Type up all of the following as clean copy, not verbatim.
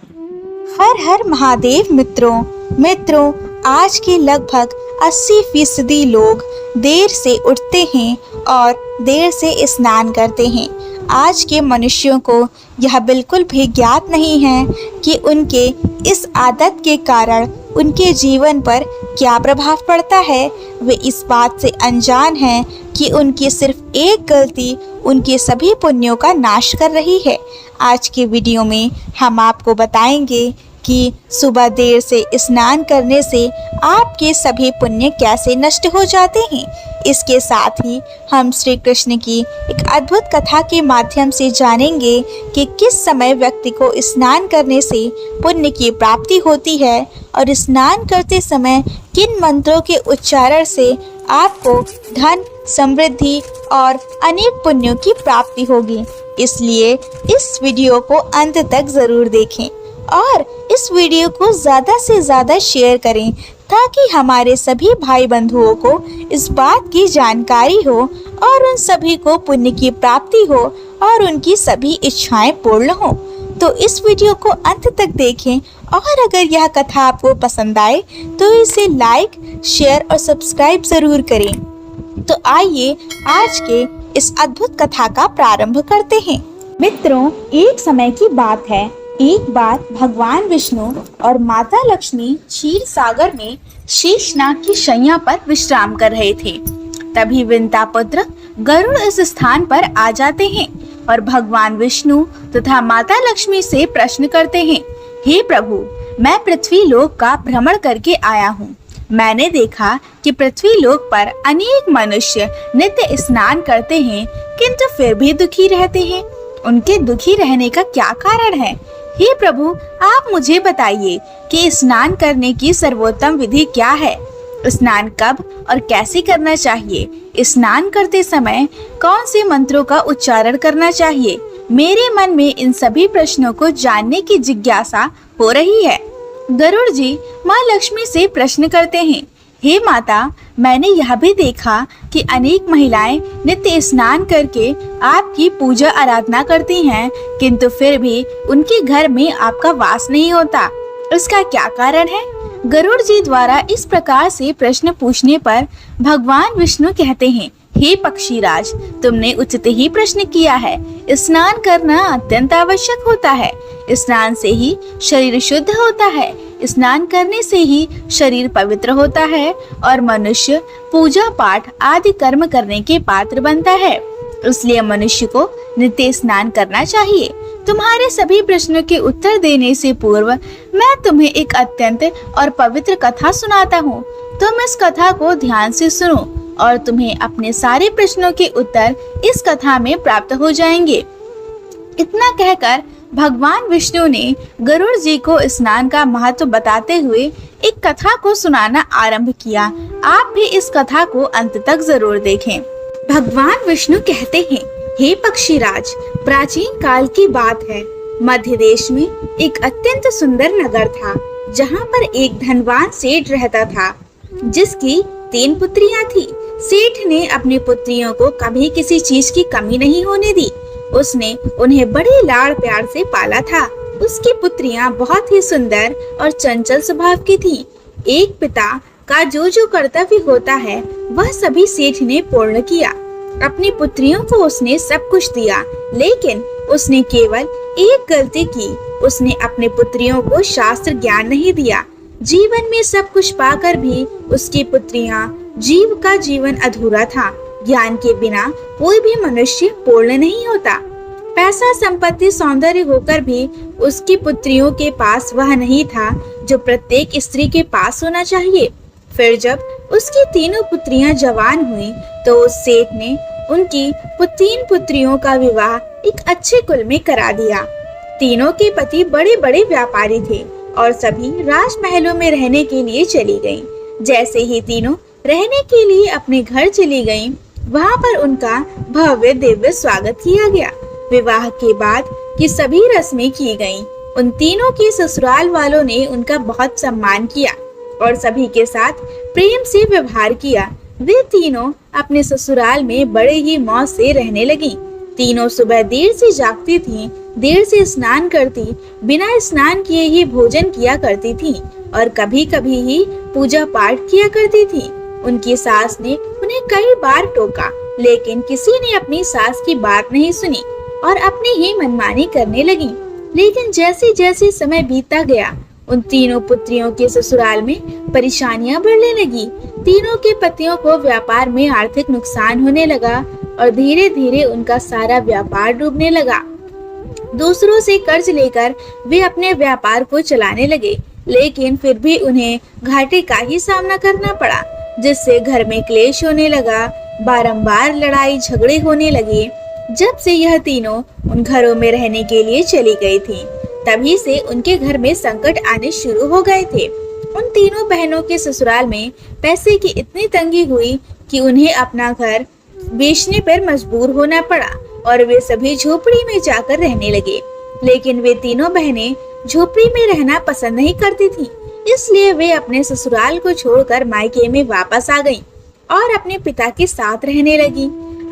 हर हर महादेव मित्रों, आज के लगभग 80% लोग देर से उठते हैं और देर से स्नान करते हैं। आज के मनुष्यों को यह बिल्कुल भी ज्ञात नहीं है कि उनके इस आदत के कारण उनके जीवन पर क्या प्रभाव पड़ता है। वे इस बात से अनजान हैं कि उनकी सिर्फ एक गलती उनके सभी पुण्यों का नाश कर रही है। आज के वीडियो में हम आपको बताएंगे कि सुबह देर से स्नान करने से आपके सभी पुण्य कैसे नष्ट हो जाते हैं। इसके साथ ही हम श्री कृष्ण की एक अद्भुत कथा के माध्यम से जानेंगे कि किस समय व्यक्ति को स्नान करने से पुण्य की प्राप्ति होती है और स्नान करते समय किन मंत्रों के उच्चारण से आपको धन, समृद्धि और अनेक पुण्यों की प्राप्ति होगी। इसलिए इस वीडियो को अंत तक जरूर देखें और इस वीडियो को ज़्यादा से ज़्यादा शेयर करें ताकि हमारे सभी भाई बंधुओं को इस बात की जानकारी हो और उन सभी को पुण्य की प्राप्ति हो और उनकी सभी इच्छाएं पूर्ण हो। तो इस वीडियो को अंत तक देखें और अगर यह कथा आपको पसंद आए तो इसे लाइक, शेयर और सब्सक्राइब ज़रूर करें। तो आइए आज के इस अद्भुत कथा का प्रारंभ करते हैं। मित्रों, एक समय की बात है। एक बार भगवान विष्णु और माता लक्ष्मी क्षीर सागर में शेषनाग की शैया पर विश्राम कर रहे थे। तभी विंता पुत्र गरुड़ इस स्थान पर आ जाते हैं और भगवान विष्णु तथा माता लक्ष्मी से प्रश्न करते हैं, हे प्रभु, मैं पृथ्वी लोक का भ्रमण करके आया हूँ। मैंने देखा कि पृथ्वी लोक पर अनेक मनुष्य नित्य स्नान करते हैं किंतु फिर भी दुखी रहते हैं। उनके दुखी रहने का क्या कारण है? हे प्रभु, आप मुझे बताइए कि स्नान करने की सर्वोत्तम विधि क्या है? स्नान कब और कैसे करना चाहिए? स्नान करते समय कौन से मंत्रों का उच्चारण करना चाहिए? मेरे मन में इन सभी प्रश्नों को जानने की जिज्ञासा हो रही है। गरुड़ जी माँ लक्ष्मी से प्रश्न करते हैं, हे माता, मैंने यह भी देखा कि अनेक महिलाएं नित्य स्नान करके आपकी पूजा आराधना करती हैं, किंतु फिर भी उनके घर में आपका वास नहीं होता। इसका क्या कारण है? गरुड़ जी द्वारा इस प्रकार से प्रश्न पूछने पर भगवान विष्णु कहते हैं, हे पक्षीराज, तुमने उचित ही प्रश्न किया है। स्नान करना अत्यंत आवश्यक होता है। स्नान से ही शरीर शुद्ध होता है। स्नान करने से ही शरीर पवित्र होता है और मनुष्य पूजा पाठ आदि कर्म करने के पात्र बनता है। इसलिए मनुष्य को नित्य स्नान करना चाहिए। तुम्हारे सभी प्रश्नों के उत्तर देने से पूर्व मैं तुम्हें एक अत्यंत और पवित्र कथा सुनाता हूँ। तुम इस कथा को ध्यान से सुनो और तुम्हें अपने सारे प्रश्नों के उत्तर इस कथा में प्राप्त हो जाएंगे। इतना कहकर भगवान विष्णु ने गरुड़ जी को स्नान का महत्व बताते हुए एक कथा को सुनाना आरंभ किया। आप भी इस कथा को अंत तक जरूर देखें। भगवान विष्णु कहते हैं, हे पक्षीराज, प्राचीन काल की बात है। मध्य देश में एक अत्यंत सुंदर नगर था, जहाँ पर एक धनवान सेठ रहता था, जिसकी 3 पुत्रियां थी। सेठ ने अपनी पुत्रियों को कभी किसी चीज की कमी नहीं होने दी। उसने उन्हें बड़े लाड़ प्यार से पाला था। उसकी पुत्रियां बहुत ही सुंदर और चंचल स्वभाव की थीं। एक पिता का जो कर्तव्य होता है वह सभी सेठ ने पूर्ण किया। अपनी पुत्रियों को उसने सब कुछ दिया, लेकिन उसने केवल एक गलती की। उसने अपने पुत्रियों को शास्त्र ज्ञान नहीं दिया। जीवन में सब कुछ पाकर भी उसकी पुत्रियां जीव का जीवन अधूरा था। ज्ञान के बिना कोई भी मनुष्य पूर्ण नहीं होता। पैसा, संपत्ति, सौंदर्य होकर भी उसकी पुत्रियों के पास वह नहीं था जो प्रत्येक स्त्री के पास होना चाहिए। फिर जब उसकी तीनों पुत्रियां जवान हुईं, तो उस सेठ ने उनकी 3 पुत्रियों का विवाह एक अच्छे कुल में करा दिया। तीनों के पति बड़े बड़े व्यापारी थे और सभी राजमहलों में रहने के लिए चली गईं। जैसे ही तीनों रहने के लिए अपने घर चली गईं, वहाँ पर उनका भव्य दिव्य स्वागत किया गया। विवाह के बाद की सभी रस्में की गईं। उन तीनों के ससुराल वालों ने उनका बहुत सम्मान किया और सभी के साथ प्रेम से व्यवहार किया। वे तीनों अपने ससुराल में बड़े ही मौज से रहने लगीं। तीनों सुबह देर से जागती थीं, देर से स्नान करती, बिना स्नान किए ही भोजन किया करती थीं और कभी कभी ही पूजा पाठ किया करती थीं। उनकी सास ने उन्हें कई बार टोका, लेकिन किसी ने अपनी सास की बात नहीं सुनी और अपनी ही मनमानी करने लगी। लेकिन जैसे जैसे समय बीतता गया, उन तीनों पुत्रियों के ससुराल में परेशानियां बढ़ने लगी। तीनों के पतियों को व्यापार में आर्थिक नुकसान होने लगा और धीरे धीरे उनका सारा व्यापार डूबने लगा। दूसरों से कर्ज लेकर वे अपने व्यापार को चलाने लगे, लेकिन फिर भी उन्हें घाटे का ही सामना करना पड़ा, जिससे घर में क्लेश होने लगा, बारंबार लड़ाई झगड़े होने लगे। जब से यह तीनों उन घरों में रहने के लिए चली गई थीं, तभी से उनके घर में संकट आने शुरू हो गए थे। उन तीनों बहनों के ससुराल में पैसे की इतनी तंगी हुई कि उन्हें अपना घर बेचने पर मजबूर होना पड़ा और वे सभी झोपड़ी में जाकर रहने लगे। लेकिन वे तीनों बहनें झोपड़ी में रहना पसंद नहीं करती थीं, इसलिए वे अपने ससुराल को छोड़कर मायके में वापस आ गईं और अपने पिता के साथ रहने लगी।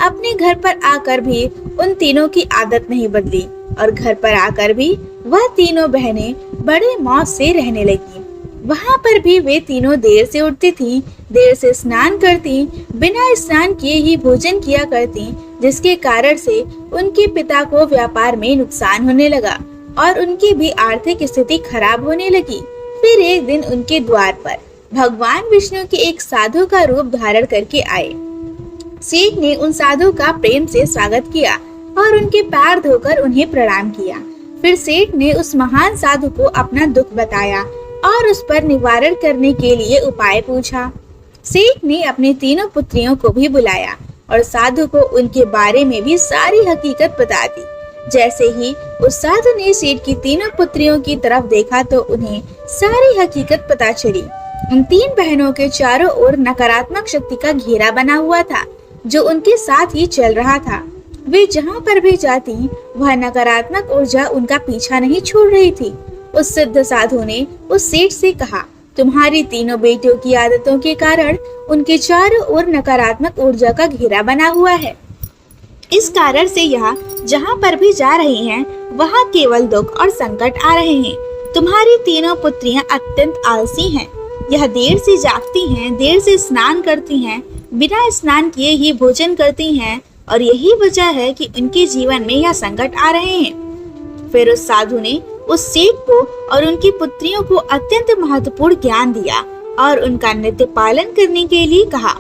अपने घर पर आकर भी उन तीनों की आदत नहीं बदली और घर पर आकर भी वह तीनों बहनें बड़े मौज से रहने लगी। वहाँ पर भी वे तीनों देर से उठती थीं, देर से स्नान करती, बिना स्नान किए ही भोजन किया करती, जिसके कारण से उनके पिता को व्यापार में नुकसान होने लगा और उनकी भी आर्थिक स्थिति खराब होने लगी। फिर एक दिन उनके द्वार पर भगवान विष्णु के एक साधु का रूप धारण करके आए। सेठ ने उन साधु का प्रेम से स्वागत किया और उनके पैर धोकर उन्हें प्रणाम किया। फिर सेठ ने उस महान साधु को अपना दुख बताया और उस पर निवारण करने के लिए उपाय पूछा। सेठ ने अपनी तीनों पुत्रियों को भी बुलाया और साधु को उनके बारे में भी सारी हकीकत बता दी। जैसे ही उस साधु ने सेठ की तीनों पुत्रियों की तरफ देखा तो उन्हें सारी हकीकत पता चली। उन तीन बहनों के चारों ओर नकारात्मक शक्ति का घेरा बना हुआ था, जो उनके साथ ही चल रहा था। वे जहाँ पर भी जाती, वह नकारात्मक ऊर्जा उनका पीछा नहीं छोड़ रही थी। उस सिद्ध साधु ने उस सेठ से कहा, तुम्हारी तीनों बेटियों की आदतों के कारण उनके चारों ओर नकारात्मक ऊर्जा का घेरा बना हुआ है। इस कारण से यहाँ जहाँ पर भी जा रही हैं, वहाँ केवल दुख और संकट आ रहे हैं। तुम्हारी तीनों पुत्रियाँ अत्यंत आलसी हैं। यह देर से जागती हैं, देर से स्नान करती हैं, बिना स्नान किए ही भोजन करती हैं और यही वजह है कि उनके जीवन में यह संकट आ रहे हैं। फिर उस साधु ने उस सेठ को और उनकी पुत्रियों को अत्यंत महत्वपूर्ण ज्ञान दिया और उनका नित्य पालन करने के लिए कहा।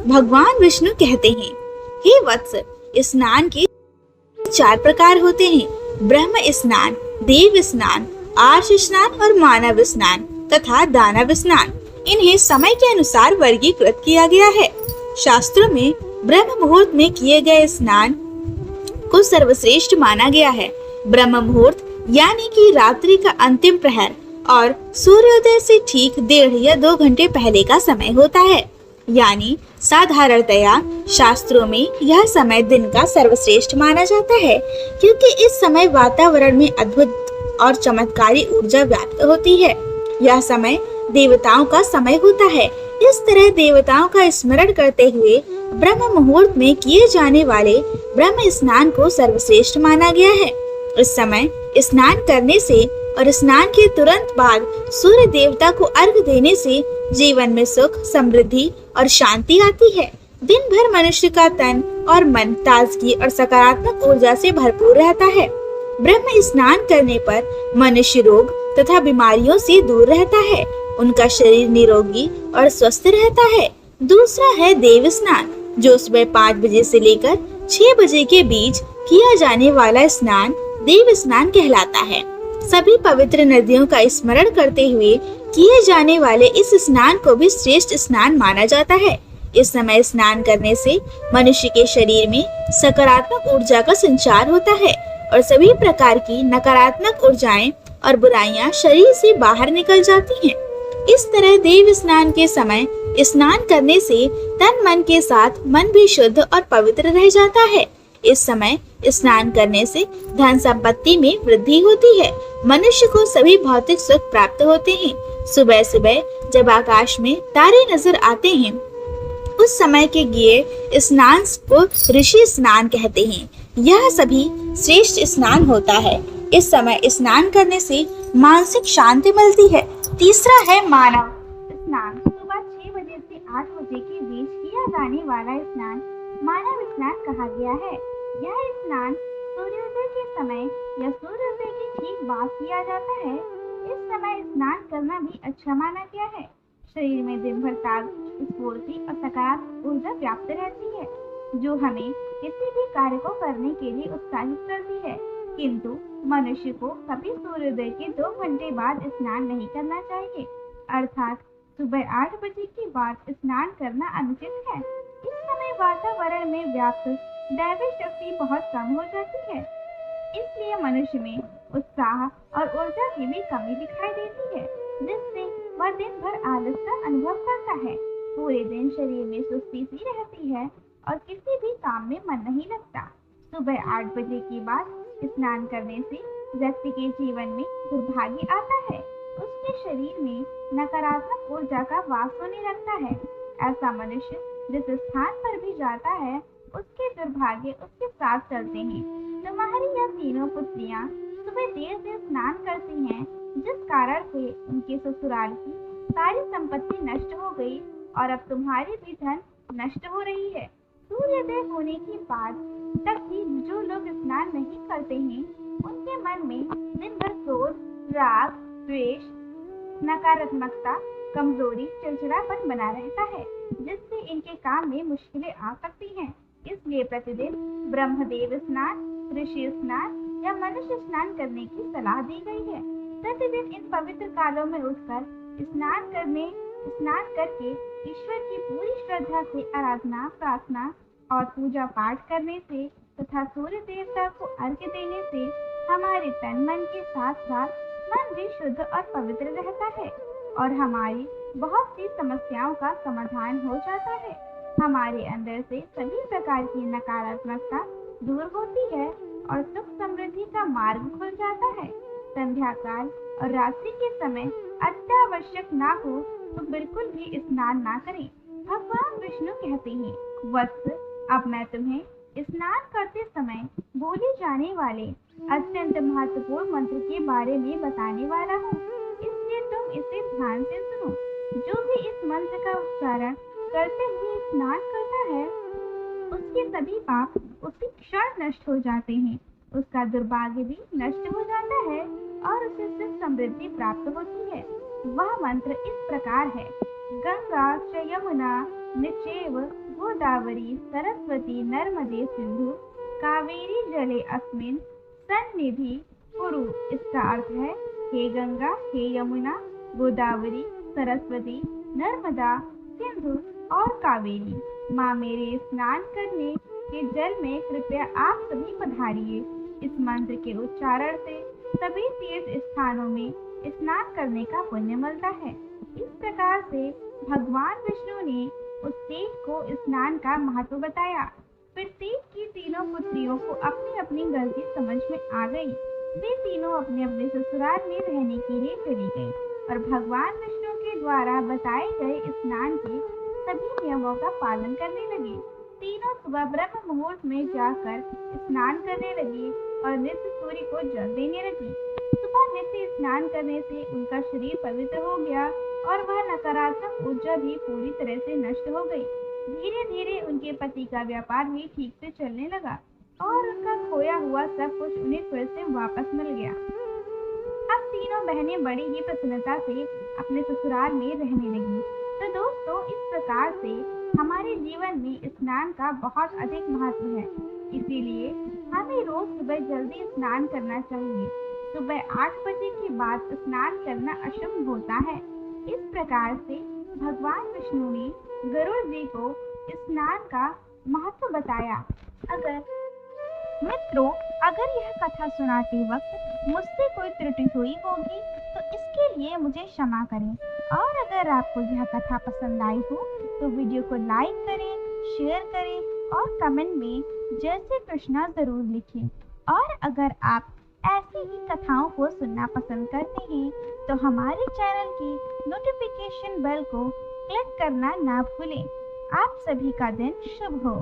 भगवान विष्णु कहते हैं, हे वत्स, स्नान के 4 प्रकार होते हैं: ब्रह्म स्नान, देव स्नान, आर्ष स्नान और मानव स्नान तथा दानव स्नान। इन्हें समय के अनुसार वर्गीकृत किया गया है। शास्त्रों में ब्रह्म मुहूर्त में किए गए स्नान को सर्वश्रेष्ठ माना गया है। ब्रह्म मुहूर्त यानी कि रात्रि का अंतिम प्रहर और सूर्योदय से ठीक 1.5 या 2 घंटे पहले का समय होता है। यानी साधारणतया शास्त्रों में यह समय दिन का सर्वश्रेष्ठ माना जाता है, क्योंकि इस समय वातावरण में अद्भुत और चमत्कारी ऊर्जा व्याप्त होती है। यह समय देवताओं का समय होता है। इस तरह देवताओं का स्मरण करते हुए ब्रह्म मुहूर्त में किए जाने वाले ब्रह्म स्नान को सर्वश्रेष्ठ माना गया है। इस समय स्नान करने से और स्नान के तुरंत बाद सूर्य देवता को अर्घ्य देने से जीवन में सुख, समृद्धि और शांति आती है। दिन भर मनुष्य का तन और मन ताजगी और सकारात्मक ऊर्जा से भरपूर रहता है। ब्रह्म स्नान करने पर मनुष्य रोग तथा बीमारियों से दूर रहता है। उनका शरीर निरोगी और स्वस्थ रहता है। दूसरा है देव स्नान, जो सुबह 5 बजे से लेकर 6 बजे के बीच किया जाने वाला स्नान देव स्नान कहलाता है। सभी पवित्र नदियों का स्मरण करते हुए किए जाने वाले इस स्नान को भी श्रेष्ठ स्नान माना जाता है। इस समय स्नान करने से मनुष्य के शरीर में सकारात्मक ऊर्जा का संचार होता है और सभी प्रकार की नकारात्मक ऊर्जाएं और बुराइयां शरीर से बाहर निकल जाती हैं। इस तरह देव स्नान के समय स्नान करने से तन मन के साथ मन भी शुद्ध और पवित्र रह जाता है। इस समय स्नान करने से धन संपत्ति में वृद्धि होती है। मनुष्य को सभी भौतिक सुख प्राप्त होते हैं। सुबह सुबह जब आकाश में तारे नजर आते हैं, उस समय के किए स्नान को ऋषि स्नान कहते हैं। यह सभी श्रेष्ठ स्नान होता है। इस समय स्नान करने से मानसिक शांति मिलती है। तीसरा है मानव स्नान। सुबह 6 बजे से 8 बजे के बीच किया जाने वाला स्नान मानव स्नान कहा गया है। यह स्नान सूर्योदय के समय या सूर्योदय के ठीक बाद किया जाता है। इस समय स्नान करना भी अच्छा माना गया है। शरीर में दिन भर ताजगी, स्फूर्ति और सकारात्मक ऊर्जा व्याप्त रहती है, जो हमें किसी भी कार्य को करने के लिए उत्साहित करती है। किंतु मनुष्य को कभी सूर्योदय के 2 घंटे बाद स्नान नहीं करना चाहिए, अर्थात सुबह 8 बजे के बाद स्नान करना अनुचित है। इस समय वातावरण में व्याप्त दैवी शक्ति बहुत कम हो जाती है, इसलिए मनुष्य में उत्साह और ऊर्जा की भी कमी दिखाई देती है, जिससे वह दिन भर आलस का अनुभव करता है। पूरे दिन शरीर में सुस्ती सी रहती है और किसी भी काम में मन नहीं लगता। सुबह 8 बजे के बाद स्नान करने से व्यक्ति के जीवन में दुर्भाग्य आता है। उसके शरीर में नकारात्मक ऊर्जा का वास होने लगता है। ऐसा मनुष्य जिस स्थान पर भी जाता है, उसके दुर्भाग्य उसके साथ चलते हैं। तुम्हारी यह तीनों पुत्रियां सुबह देर से स्नान करती हैं, जिस कारण से उनके ससुराल की सारी संपत्ति नष्ट हो गई और अब तुम्हारी भी धन नष्ट हो रही है। सूर्योदय होने के बाद तक भी जो लोग स्नान नहीं करते हैं, उनके मन में दिन भर क्रोध, राग, द्वेष, नकारात्मकता, कमजोरी, चिड़चिड़ापन बना रहता है, जिससे इनके काम में मुश्किलें आ सकती हैं। इसलिए प्रतिदिन ब्रह्मदेव स्नान, ऋषि स्नान या मनुष्य स्नान करने की सलाह दी गई है। प्रतिदिन इन पवित्र कालों में उठकर स्नान करके ईश्वर की पूरी श्रद्धा से आराधना, प्रार्थना और पूजा पाठ करने से तथा सूर्य देवता को अर्घ्य देने से हमारे तन मन के साथ साथ मन भी शुद्ध और पवित्र रहता है और हमारी बहुत सी समस्याओं का समाधान हो जाता है। हमारे अंदर से सभी प्रकार की नकारात्मकता दूर होती है और सुख समृद्धि का मार्ग खुल जाता है। संध्या काल और रात्रि के समय अत्यावश्यक ना हो तो बिल्कुल भी स्नान ना करें। भगवान विष्णु कहते हैं, वत्स, अब मैं तुम्हें स्नान करते समय बोले जाने वाले अत्यंत महत्वपूर्ण मंत्र के बारे में बताने वाला हूँ, इसलिए तुम इसे ध्यान से सुनो। जो भी इस मंत्र का उच्चारण करते हुए स्नान करता है, उसके सभी पाप उसी क्षण नष्ट हो जाते हैं, उसका दुर्भाग्य भी नष्ट हो जाता है और उसे सुख समृद्धि प्राप्त होती है। वह मंत्र इस प्रकार है, गंगा च यमुना निचैव गोदावरी सरस्वती नर्मदे सिंधु कावेरी जले अस्मिन् सन्निधि कुरु। इसका अर्थ है, हे गंगा, हे यमुना, गोदावरी, सरस्वती, नर्मदा, सिंधु और कावेरी, माँ मेरे स्नान करने के जल में कृपया आप सभी पधारिए। इस मंत्र के उच्चारण से सभी तीर्थ स्थानों में स्नान करने का पुण्य मिलता है। इस प्रकार से भगवान विष्णु ने उस सेठ को स्नान का महत्व बताया। फिर सेठ की तीनों पुत्रियों को अपनी अपनी गलती समझ में आ गई। वे तीनों अपने अपने ससुराल में रहने के लिए चली गईं और भगवान विष्णु के द्वारा बताए गए स्नान के सभी नियमों का पालन करने लगी। तीनों सुबह ब्रह्म मुहूर्त में जाकर स्नान करने लगी और नित्य सूर्य को जल देने लगी। सुबह नित्य स्नान करने से उनका शरीर पवित्र हो गया और वह नकारात्मक ऊर्जा भी पूरी तरह से नष्ट हो गई। धीरे धीरे उनके पति का व्यापार भी ठीक से चलने लगा और उनका खोया हुआ सब कुछ उन्हें फिर से वापस मिल गया। अब तीनों बहनें बड़ी ही प्रसन्नता से अपने ससुराल में रहने लगी। तो दोस्तों, इस प्रकार से हमारे जीवन में स्नान का बहुत अधिक महत्व है, इसीलिए हमें रोज सुबह जल्दी स्नान करना चाहिए। सुबह 8 बजे के बाद स्नान करना अशुभ होता है। इस प्रकार से भगवान विष्णु ने गरुड़ जी को स्नान का महत्व बताया। अगर यह कथा सुनाते वक्त मुझसे कोई त्रुटि हुई होगी तो इसके लिए मुझे क्षमा करें। और अगर आपको यह कथा पसंद आई हो तो वीडियो को लाइक करें, शेयर करें और कमेंट में जय श्री कृष्णा जरूर लिखें। और अगर आप ऐसी ही कथाओं को सुनना पसंद करते हैं तो हमारे चैनल की नोटिफिकेशन बेल को क्लिक करना ना भूलें। आप सभी का दिन शुभ हो।